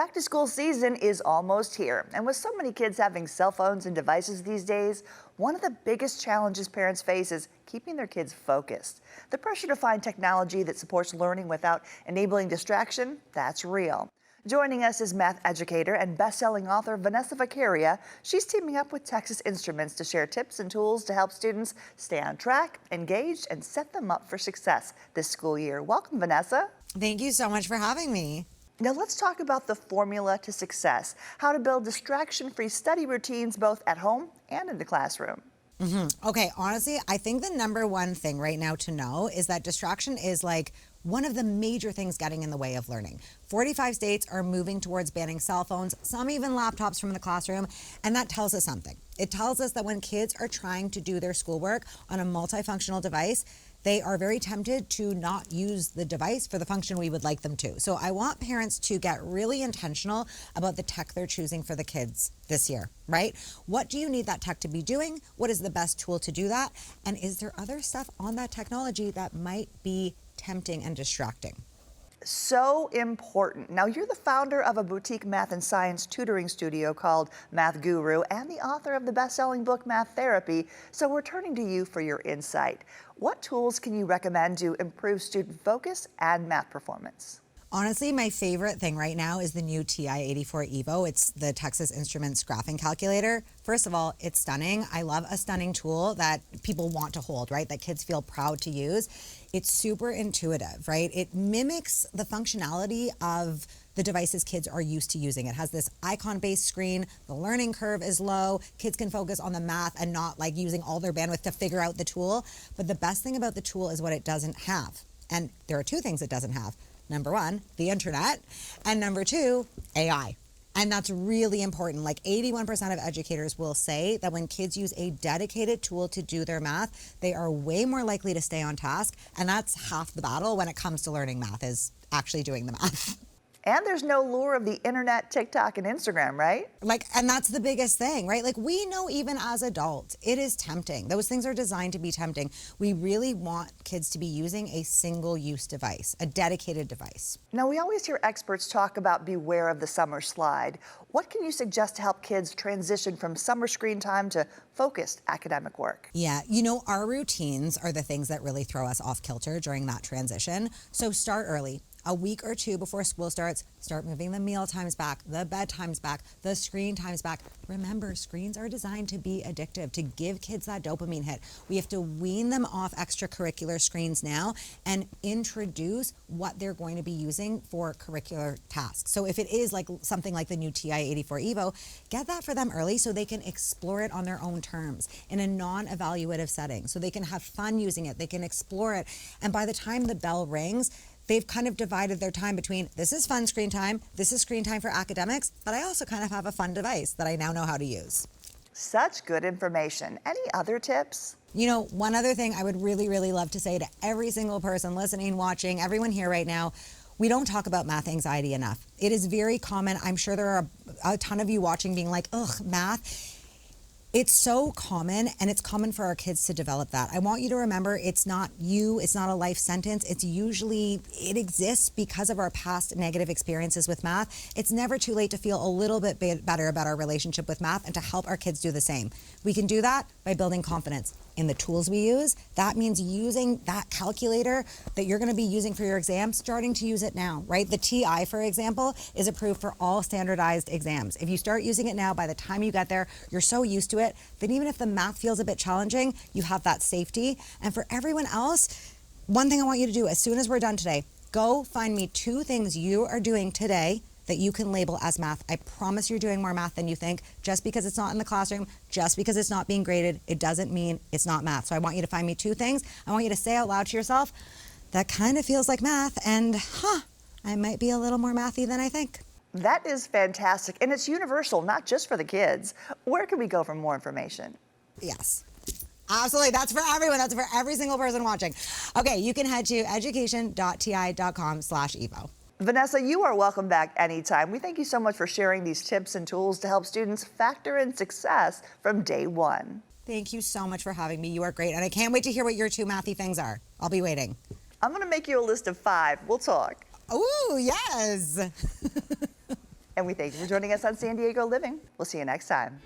Back to school season is almost here, and with so many kids having cell phones and devices these days, one of the biggest challenges parents face is keeping their kids focused. The pressure to find technology that supports learning without enabling distraction, that's real. Joining us is math educator and best-selling author Vanessa Vakharia. She's teaming up with Texas Instruments to share tips and tools to help students stay on track, engaged, and set them up for success this school year. Welcome, Vanessa. Thank you so much for having me. Now let's talk about the formula to success, how to build distraction-free study routines both at home and in the classroom. Okay, honestly, I think the number one thing right now to know is that distraction is like one of the major things getting in the way of learning. 45 states are moving towards banning cell phones, some even laptops from the classroom, and that tells us something. It tells us that when kids are trying to do their schoolwork on a multifunctional device, they are very tempted to not use the device for the function we would like them to. So I want parents to get really intentional about the tech they're choosing for the kids this year, right? What do you need that tech to be doing? What is the best tool to do that? And is there other stuff on that technology that might be tempting and distracting? So important. Now, you're the founder of a boutique math and science tutoring studio called Math Guru and the author of the best-selling book Math Therapy, so we're turning to you for your insight. What tools can you recommend to improve student focus and math performance? Honestly, my favorite thing right now is the new TI-84 Evo. It's the Texas Instruments graphing calculator. First of all, it's stunning. I love a stunning tool that people want to hold, right? That kids feel proud to use. It's super intuitive, right? It mimics the functionality of the devices kids are used to using. It has this icon-based screen. The learning curve is low. Kids can focus on the math and not like using all their bandwidth to figure out the tool. But the best thing about the tool is what it doesn't have. And there are two things it doesn't have. Number one, the internet, and number two, AI. And that's really important. Like 81% of educators will say that when kids use a dedicated tool to do their math, they are way more likely to stay on task. And that's half the battle when it comes to learning math, is actually doing the math. And there's no lure of the internet, TikTok, and Instagram, right? And that's the biggest thing, right? Like, we know even as adults, it is tempting. Those things are designed to be tempting. We really want kids to be using a single-use device, a dedicated device. Now, we always hear experts talk about beware of the summer slide. What can you suggest to help kids transition from summer screen time to focused academic work? Yeah, you know, our routines are the things that really throw us off kilter during that transition. So start early. A week or two before school starts, start moving the meal times back, the bedtimes back, the screen times back. Remember, screens are designed to be addictive, to give kids that dopamine hit. We have to wean them off extracurricular screens now and introduce what they're going to be using for curricular tasks. So if it is like something like the new TI-84 Evo, get that for them early so they can explore it on their own terms in a non-evaluative setting. So they can have fun using it, they can explore it. And by the time the bell rings, they've kind of divided their time between this is fun screen time, this is screen time for academics, but I also kind of have a fun device that I now know how to use. Such good information. Any other tips? You know, one other thing I would really, really love to say to every single person listening, watching, everyone here right now, we don't talk about math anxiety enough. It is very common. I'm sure there are a ton of you watching being like, ugh, math. It's so common, and it's common for our kids to develop that. I want you to remember it's not you, it's not a life sentence. It's usually, it exists because of our past negative experiences with math. It's never too late to feel a little bit better about our relationship with math and to help our kids do the same. We can do that by building confidence in the tools we use. That means using that calculator that you're gonna be using for your exam, starting to use it now, right? The TI, for example, is approved for all standardized exams. If you start using it now, by the time you get there, you're so used to it, then even if the math feels a bit challenging, you have that safety. And for everyone else, one thing I want you to do as soon as we're done today, go find me 2 things you are doing today that you can label as math. I promise you're doing more math than you think. Just because it's not in the classroom, just because it's not being graded, it doesn't mean it's not math. So I want you to find me 2 things. I want you to say out loud to yourself, that kind of feels like math, and I might be a little more mathy than I think. That is fantastic, and it's universal, not just for the kids. Where can we go for more information? Yes. Absolutely, that's for everyone. That's for every single person watching. Okay, you can head to education.ti.com/evo. Vanessa, you are welcome back anytime. We thank you so much for sharing these tips and tools to help students factor in success from day one. Thank you so much for having me. You are great, and I can't wait to hear what your 2 mathy things are. I'll be waiting. I'm going to make you a list of 5. We'll talk. Ooh, yes. And we thank you for joining us on San Diego Living. We'll see you next time.